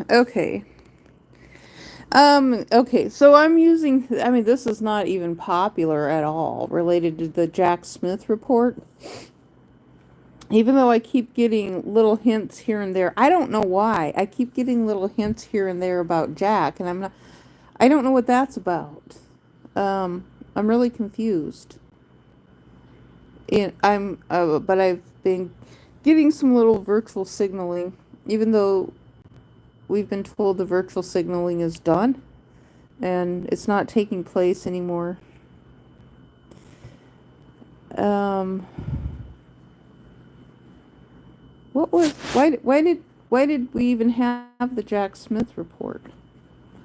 Okay. Okay, so I'm using, I mean, this is not even popular at all related to the Jack Smith report. Even though I keep getting little hints here and there, I don't know why. I keep getting little hints here and there about Jack, and I don't know what that's about. I'm really confused. But I've been getting some little virtual signaling, even though we've been told the virtual signaling is done and it's not taking place anymore. Um, what was why did we even have the Jack Smith report?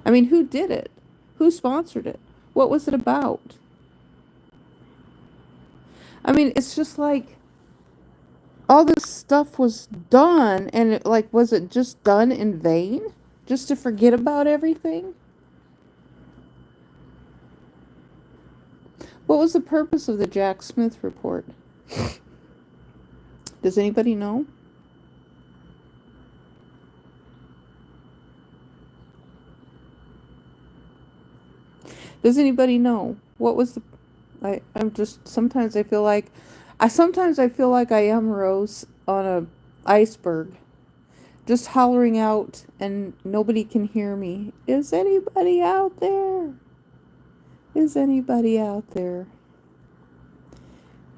I mean, who did it? Who sponsored it? What was it about? I mean, it's just like all this stuff was done, and was it just done in vain? Just to forget about everything? What was the purpose of the Jack Smith report? Does anybody know? Does anybody know? What was the I'm just sometimes I feel like I am Rose on a iceberg, just hollering out and nobody can hear me. Is anybody out there? Is anybody out there?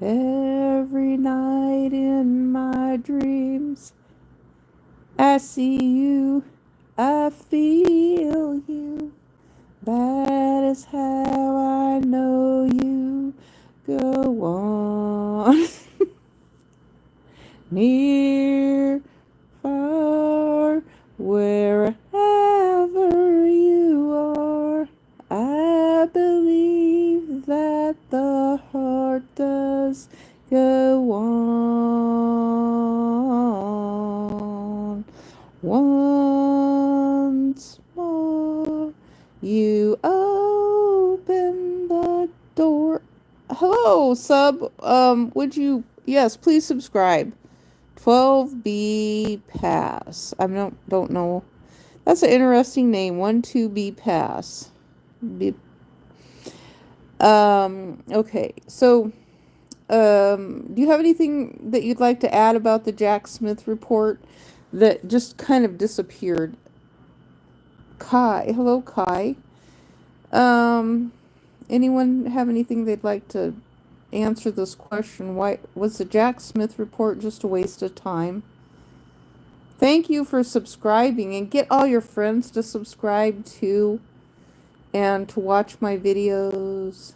Every night in my dreams, I see you, I feel you. That is how I know you. Go on. Near, far, wherever you are. I believe that the heart does go on. Once more, you open the door. Hello, sub. Would you? Yes, please subscribe. 12B Pass. Don't know. That's an interesting name. 12B Pass. B. Okay. So, do you have anything that you'd like to add about the Jack Smith report that just kind of disappeared? Kai. Hello, Kai. Um, anyone have anything they'd like to answer this question? Why was the Jack Smith report just a waste of time? Thank you for subscribing, and get all your friends to subscribe too, and to watch my videos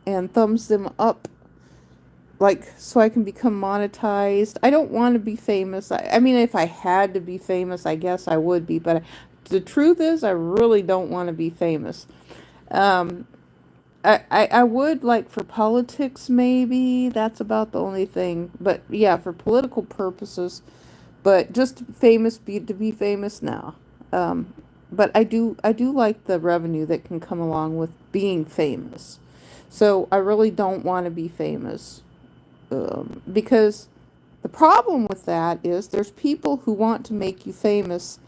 and thumbs them up, like, so I can become monetized. I don't want to be famous. I mean, if I had to be famous, I guess I would be, but the truth is I really don't want to be famous. um I would, like, for politics, maybe. That's about the only thing. But yeah, for political purposes. But just to be famous now. Um, but I do like the revenue that can come along with being famous. So I really don't want to be famous. Because the problem with that is there's people who want to make you famous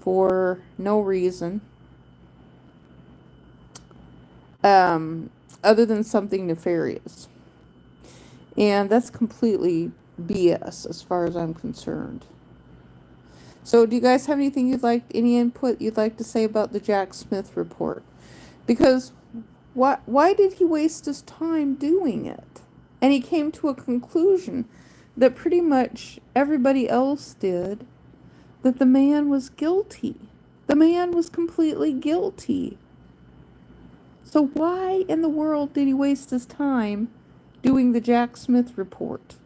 for no reason. Um, Other than something nefarious. And that's completely BS as far as I'm concerned. So, do you guys have any input you'd like to say about the Jack Smith report? Because why did he waste his time doing it? And he came to a conclusion that pretty much everybody else did, that the man was guilty. The man was completely guilty. So why in the world did he waste his time doing the Jack Smith report?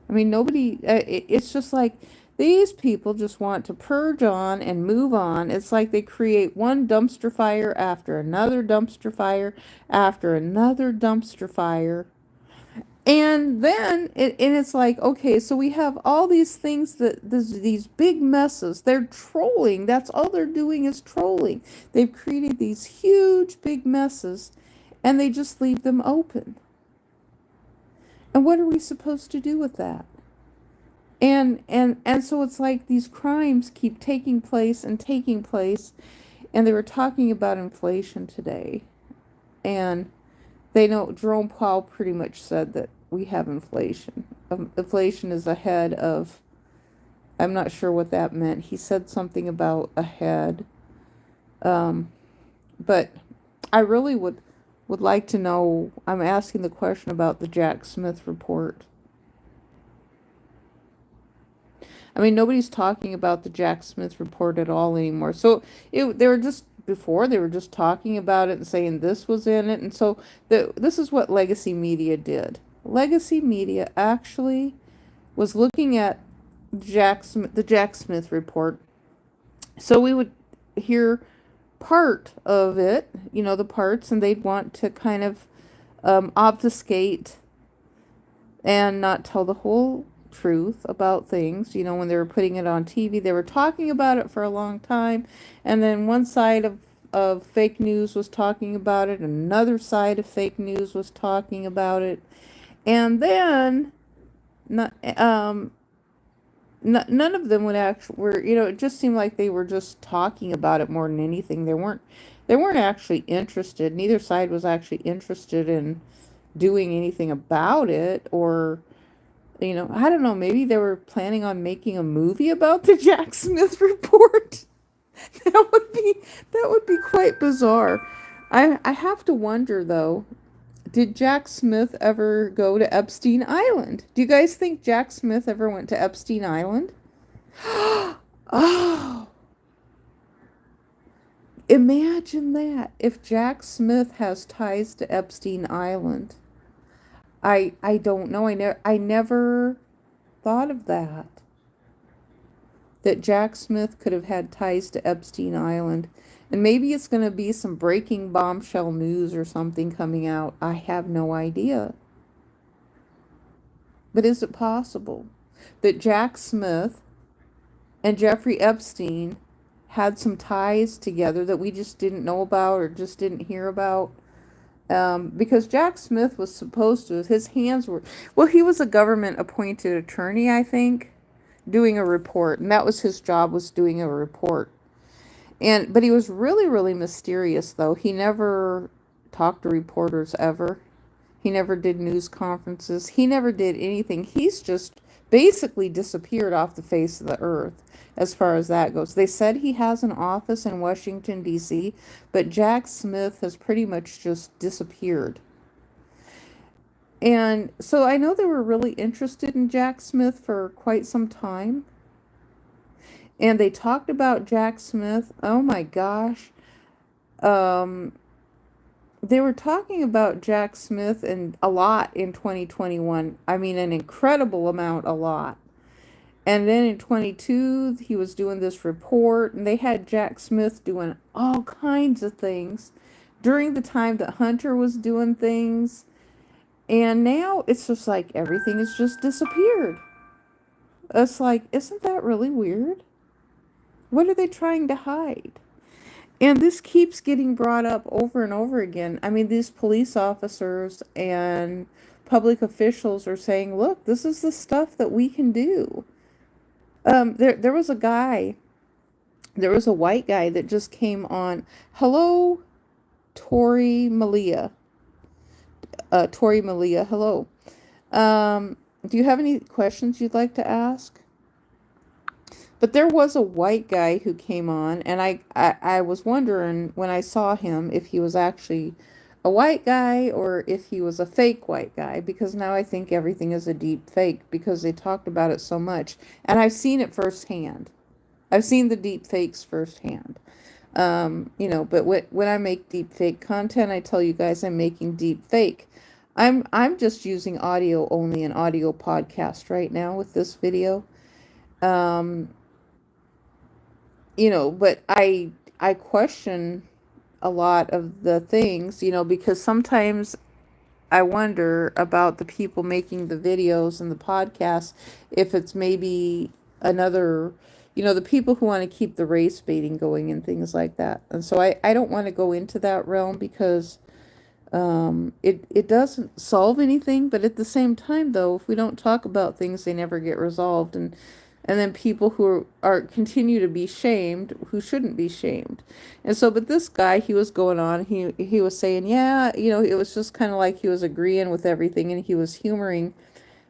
I mean, nobody, it's just like these people just want to purge on and move on. It's like they create one dumpster fire after another dumpster fire after another dumpster fire. And then it's like, okay, so we have all these things these big messes. They're trolling. That's all they're doing is trolling. They've created these huge big messes and they just leave them open. And what are we supposed to do with that? And so it's like these crimes keep taking place and taking place, and they were talking about inflation today. And they know Jerome Powell pretty much said that we have inflation. Inflation is ahead of, I'm not sure what that meant. He said something about ahead. Um, but I really would like to know. I'm asking the question about the Jack Smith report. I mean, nobody's talking about the Jack Smith report at all anymore. So they were just before they were just talking about it and saying this was in it, and so this is what Legacy Media did. Legacy Media actually was looking at the Jack Smith report, so we would hear part of it, the parts, and they'd want to kind of obfuscate and not tell the whole truth about things. When they were putting it on TV, they were talking about it for a long time, and then one side of fake news was talking about it, another side of fake news was talking about it, and then not, none of them would actually were, it just seemed like they were just talking about it more than anything. They weren't actually interested. Neither side was actually interested in doing anything about it, or I don't know, maybe they were planning on making a movie about the Jack Smith report. that would be that would be quite bizarre. I have to wonder though, did Jack Smith ever go to Epstein Island? Do you guys think Jack Smith ever went to Epstein Island? Oh, imagine that. If Jack Smith has ties to Epstein Island. I don't know. I never thought of that. That Jack Smith could have had ties to Epstein Island. And maybe it's going to be some breaking bombshell news or something coming out. I have no idea. But is it possible that Jack Smith and Jeffrey Epstein had some ties together that we just didn't know about or just didn't hear about? Because Jack Smith was supposed to, his hands were, well, he was a government appointed attorney, I think, doing a report, and that was his job, was doing a report. But he was really, really mysterious, though. He never talked to reporters ever. He never did news conferences. He never did anything. He's just basically disappeared off the face of the earth as far as that goes. They said he has an office in Washington, D.C., but Jack Smith has pretty much just disappeared. And so I know they were really interested in Jack Smith for quite some time. And they talked about Jack Smith. Oh my gosh. They were talking about Jack Smith and a lot in 2021. I mean, an incredible amount, a lot. And then in 22, he was doing this report, and they had Jack Smith doing all kinds of things during the time that Hunter was doing things. And now it's just like everything has just disappeared. It's like, isn't that really weird? What are they trying to hide? And this keeps getting brought up over and over again. I mean, these police officers and public officials are saying, look, this is the stuff that we can do. There was a guy, there was a white guy that just came on. Hello, Tori Malia. Tori Malia, hello. Do you have any questions you'd like to ask? But there was a white guy who came on, and I was wondering when I saw him if he was actually a white guy or if he was a fake white guy, because now I think everything is a deep fake because they talked about it so much. And I've seen it firsthand. I've seen the deep fakes firsthand. But when I make deep fake content, I tell you guys I'm making deep fake. I'm just using audio only, an audio podcast right now with this video. But I question a lot of the things, because sometimes I wonder about the people making the videos and the podcasts, if it's maybe another, the people who want to keep the race baiting going and things like that. And so I don't want to go into that realm because It doesn't solve anything, but at the same time, though, if we don't talk about things, they never get resolved, and then people who are continue to be shamed who shouldn't be shamed. And so, but this guy, he was going on, he was saying, yeah, it was just kind of like he was agreeing with everything, and he was humoring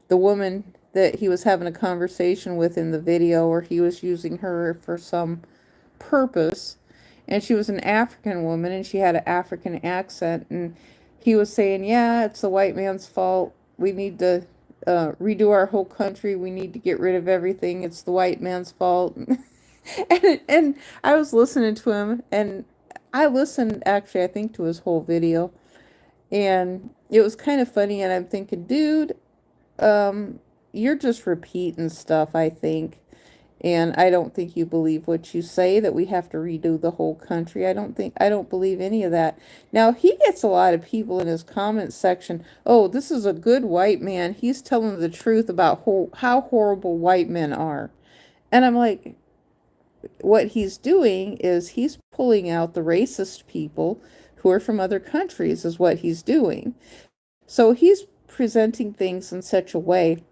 the woman that he was having a conversation with in the video, or he was using her for some purpose. And she was an African woman, and she had an African accent, and he was saying, yeah, it's the white man's fault. We need to redo our whole country. We need to get rid of everything. It's the white man's fault. And I was listening to him, and I listened, actually, I think, to his whole video, and it was kind of funny, and I'm thinking, dude, you're just repeating stuff, I think. And I don't think you believe what you say, that we have to redo the whole country. I don't believe any of that. Now, he gets a lot of people in his comment section. Oh, this is a good white man. He's telling the truth about how horrible white men are. And I'm like, what he's doing is he's pulling out the racist people who are from other countries, is what he's doing. So he's presenting things in such a way,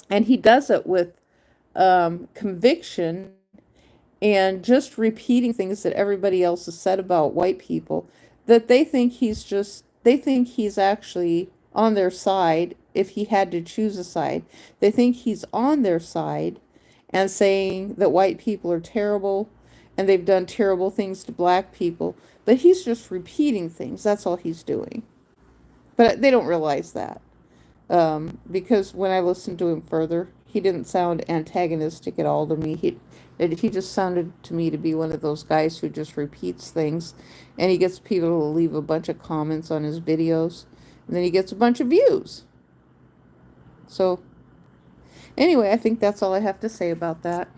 and he does it with conviction, and just repeating things that everybody else has said about white people, that they think he's actually on their side. If he had to choose a side, they think he's on their side and saying that white people are terrible and they've done terrible things to black people, but he's just repeating things. That's all he's doing. But they don't realize that, because when I listened to him further, he didn't sound antagonistic at all to me. He just sounded to me to be one of those guys who just repeats things, and he gets people to leave a bunch of comments on his videos, and then he gets a bunch of views. So, anyway, I think that's all I have to say about that.